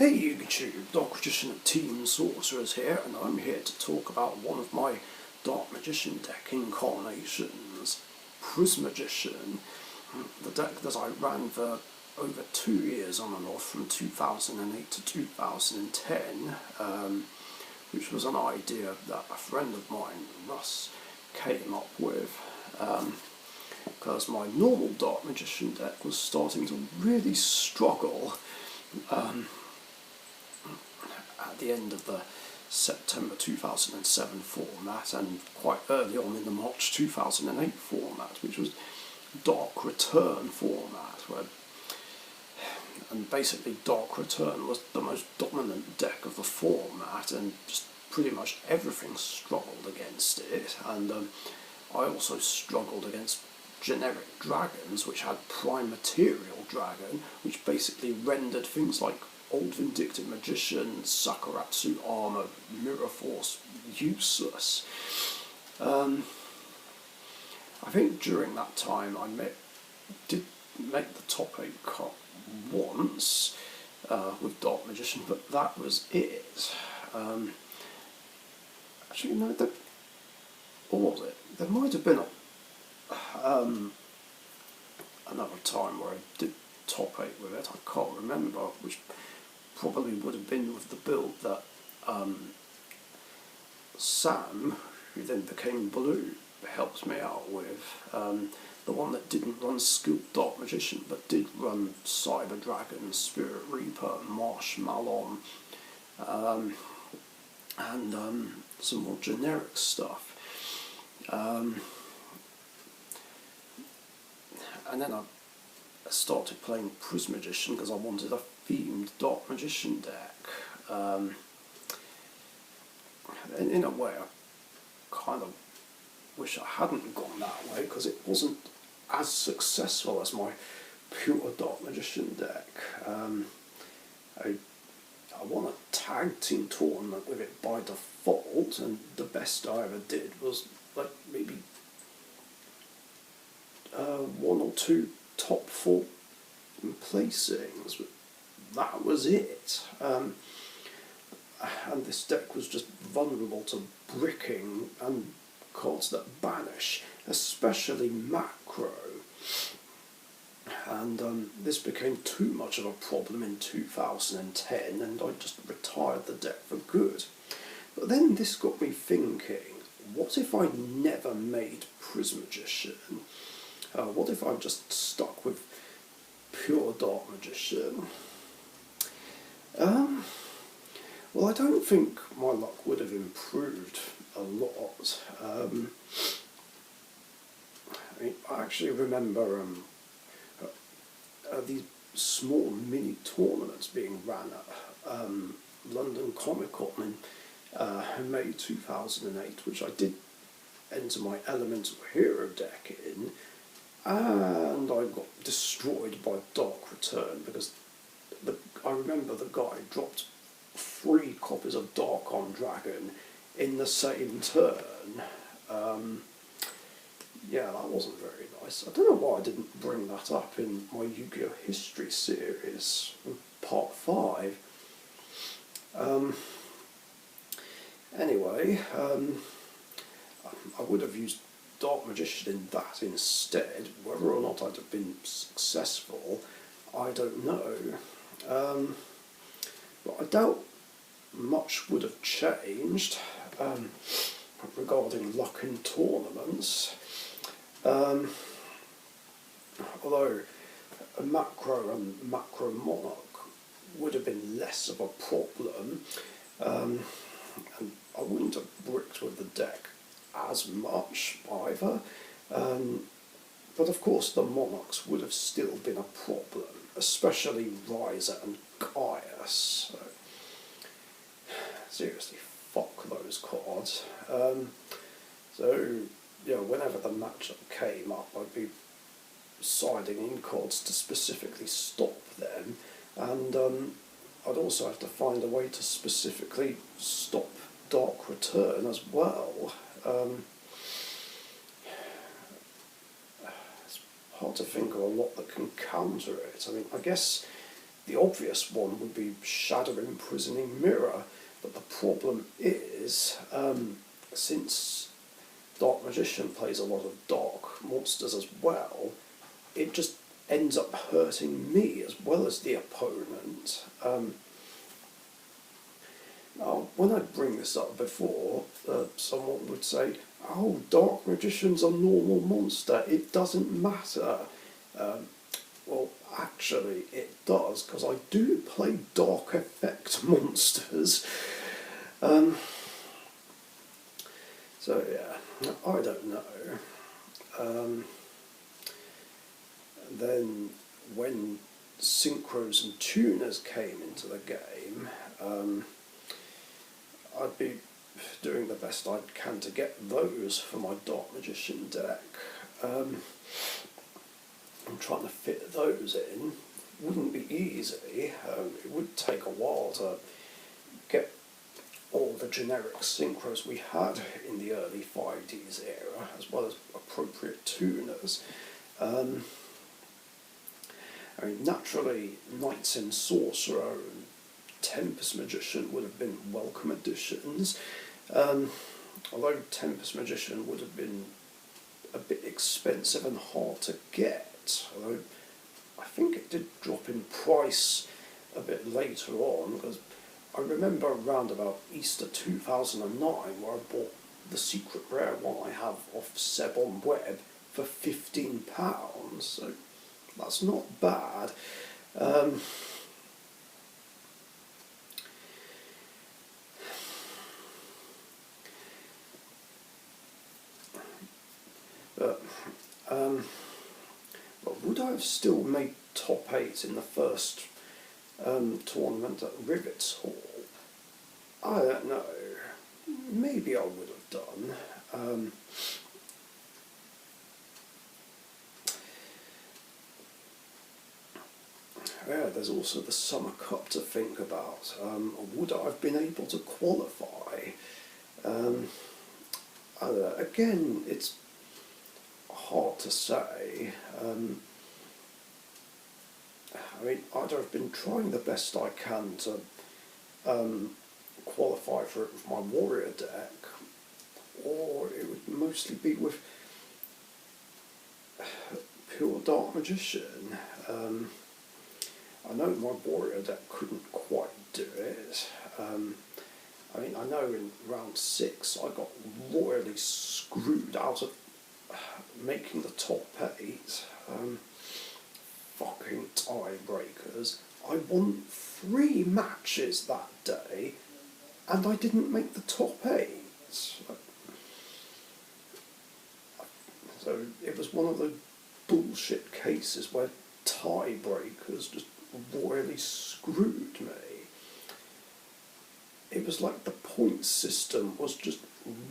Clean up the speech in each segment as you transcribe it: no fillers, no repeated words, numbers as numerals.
Hey YouTube, Dark Magician of Team Sorcerers here, and I'm here to talk about one of my Dark Magician deck incarnations, Prismagician, the deck that I ran for over 2 years on and off from 2008 to 2010, which was an idea that a friend of mine, Russ, came up with, because my normal Dark Magician deck was starting to really struggle at the end of the September 2007 format and quite early on in the March 2008 format, which was Dark Return format, and basically Dark Return was the most dominant deck of the format, and just pretty much everything struggled against it. And I also struggled against generic dragons, which had Prime Material Dragon, which basically rendered things like Old Vindictive Magician, Sakaratsu Armor, Mirror Force useless. I think during that time I did make the top 8 cut once with Dark Magician, but that was it. Actually, no, or was it? There might have been another time where I did top 8 with it. I can't remember, which probably would have been with the build that Sam, who then became Blue, helped me out with. The one that didn't run Skilled Dark Magician, but did run Cyber Dragon, Spirit Reaper, Marshmallow, and some more generic stuff. And then I started playing Prismagician because I wanted a themed Dark Magician deck. In a way, I kind of wish I hadn't gone that way, because it wasn't as successful as my pure Dark Magician deck. I won a tag team tournament with it by default, and the best I ever did was like maybe 1 or 2 top 4 placings. That was it. And this deck was just vulnerable to bricking and cards that banish, especially macro. And this became too much of a problem in 2010, and I just retired the deck for good. But then this got me thinking, what if I never made Prismagician? What if I just stuck with pure Dark Magician? Well, I don't think my luck would have improved a lot. I actually remember these small mini tournaments being ran at London Comic Con in May 2008, which I did enter my Elemental Hero deck in, and I got destroyed by Dark Return because I remember the guy dropped 3 copies of Dark on Dragon in the same turn. Yeah, that wasn't very nice. I don't know why I didn't bring that up in my Yu-Gi-Oh! History series, part 5. Anyway, I would have used Dark Magician in that instead. Whether or not I'd have been successful, I don't know. But I doubt much would have changed regarding luck in tournaments. Although a macro and macro monarch would have been less of a problem, and I wouldn't have bricked with the deck as much either. But of course the monarchs would have still been a problem, especially Riser and Gaius. So, seriously, fuck those cards. So, whenever the matchup came up, I'd be siding in cards to specifically stop them, and I'd also have to find a way to specifically stop Dark Return as well. It's hard to think of a lot that can counter it. I mean, I guess the obvious one would be Shadow Imprisoning Mirror, but the problem is, since Dark Magician plays a lot of dark monsters as well, it just ends up hurting me as well as the opponent. Now, when I bring this up before, someone would say, "Oh, Dark Magician's a normal monster, it doesn't matter." Well, actually it does, because I do play Dark Effect monsters. So yeah, I don't know. Then when synchros and tuners came into the game, I'd be doing the best I can to get those for my Dark Magician deck. I'm trying to fit those in. Wouldn't be easy. It would take a while to get all the generic synchros we had in the early 5Ds era, as well as appropriate tuners. I mean, naturally, Knights and Sorcerer and Tempest Magician would have been welcome additions, although Tempest Magician would have been a bit expensive and hard to get, although I think it did drop in price a bit later on, because I remember around about Easter 2009 where I bought the secret rare one I have off Seb on Web for £15, so that's not bad. But would I have still made top 8 in the first tournament at Rivets Hall? I don't know. Maybe I would have done. Yeah, there's also the Summer Cup to think about. Would I have been able to qualify? I don't know. Again, it's hard to say. I mean, I'd have been trying the best I can to qualify for it with my warrior deck, or it would mostly be with pure Dark Magician. I know my warrior deck couldn't quite do it. I mean, I know in round 6 I got royally screwed out of making the top 8. Fucking tiebreakers. I won 3 matches that day and I didn't make the top 8. So it was one of those bullshit cases where tiebreakers just royally screwed me. It was like the point system was just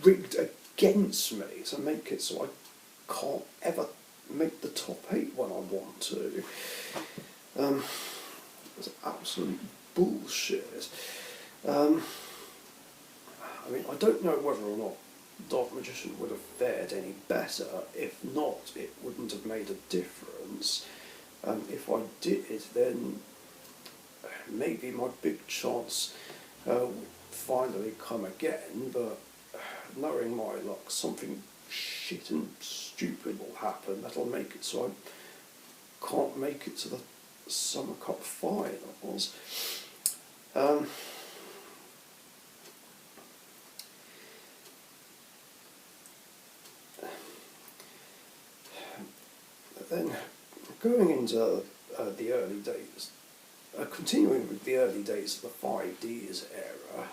rigged against me to make it so I can't ever make the top 8 when I want to. It's absolute bullshit. I mean, I don't know whether or not Dark Magician would have fared any better. If not, it wouldn't have made a difference. If I did, then maybe my big chance would finally come again, but knowing my luck, something shit and stupid will happen that'll make it so I can't make it to the Summer Cup finals. Then going into the early days, continuing with the early days of the 5Ds era,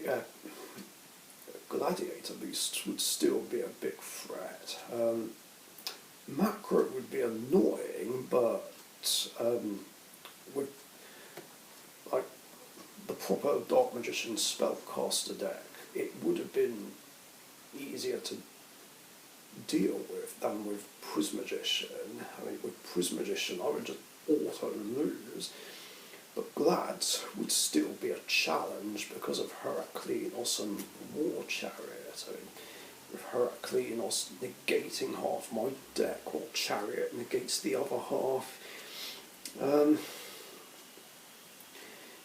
yeah, Gladiator Beast would still be a big threat. Macro would be annoying, but with like the proper Dark Magician spellcaster deck, it would have been easier to deal with than with Prismagician. I mean, with Prismagician I would just auto lose, but Glads would still be a challenge because of Heraclean or some War Chariot. I mean, with Heracleanos negating half my deck, while Chariot negates the other half.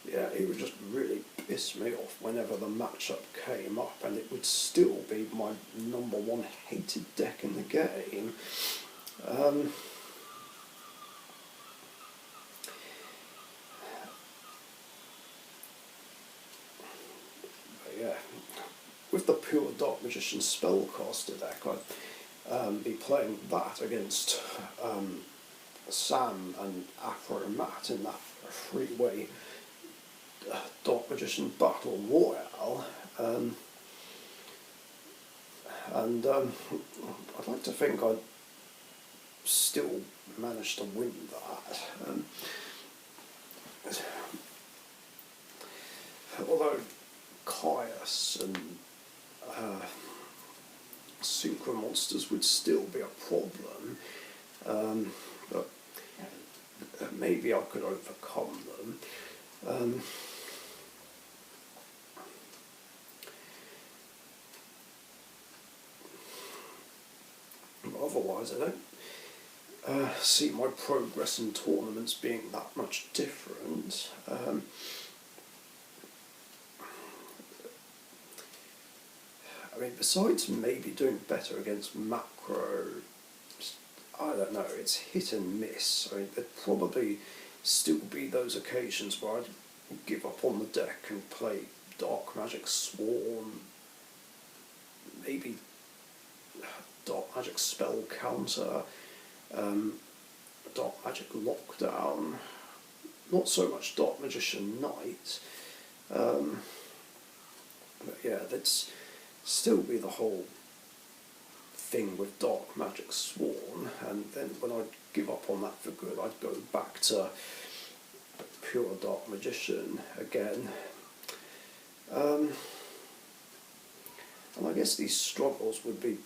Yeah, it would just really piss me off whenever the matchup came up, and it would still be my number one hated deck in the game. Yeah, with the pure Dark Magician Spellcaster deck, I'd be playing that against Sam and Afro Matt in that three-way Dark Magician Battle Royale, and I'd like to think I'd still manage to win that. Although Caius and Synchro Monsters would still be a problem, but maybe I could overcome them. Otherwise, I don't see my progress in tournaments being that much different. I mean, besides maybe doing better against macro, I don't know, it's hit and miss. I mean, there'd probably still be those occasions where I'd give up on the deck and play Dark Magic Swarm, maybe Dark Magic Spell Counter, Dark Magic Lockdown, not so much Dark Magician Knight, but yeah, that's still be the whole thing with Dark Magic Swarm, and then when I'd give up on that for good, I'd go back to pure Dark Magician again. And I guess these struggles would be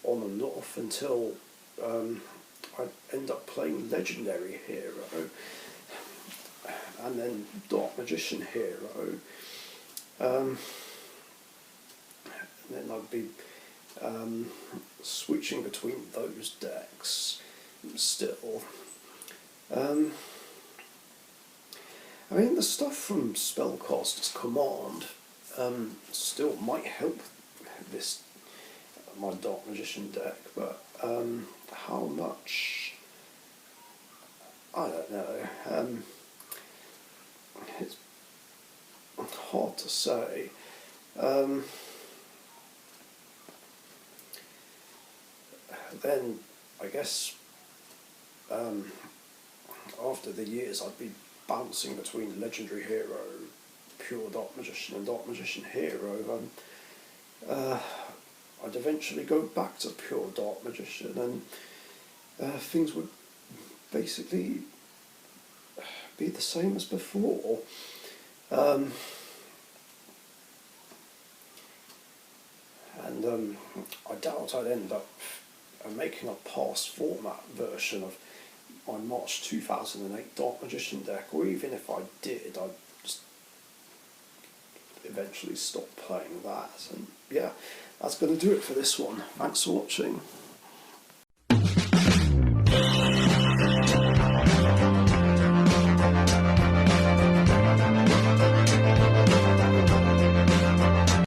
on and off until I'd end up playing Legendary Hero, and then Dark Magician Hero. And then I'd be switching between those decks still. I mean, the stuff from Spellcaster's Command still might help this my Dark Magician deck, but how much? I don't know. It's hard to say. Then I guess after the years I'd be bouncing between Legendary Hero, pure Dark Magician and Dark Magician Hero. I'd eventually go back to pure Dark Magician, and things would basically be the same as before. And I doubt I'd end up making a past format version of my March 2008 Dark Magician deck, or even if I did, I'd just eventually stop playing that. And yeah, that's going to do it for this one. Thanks for watching.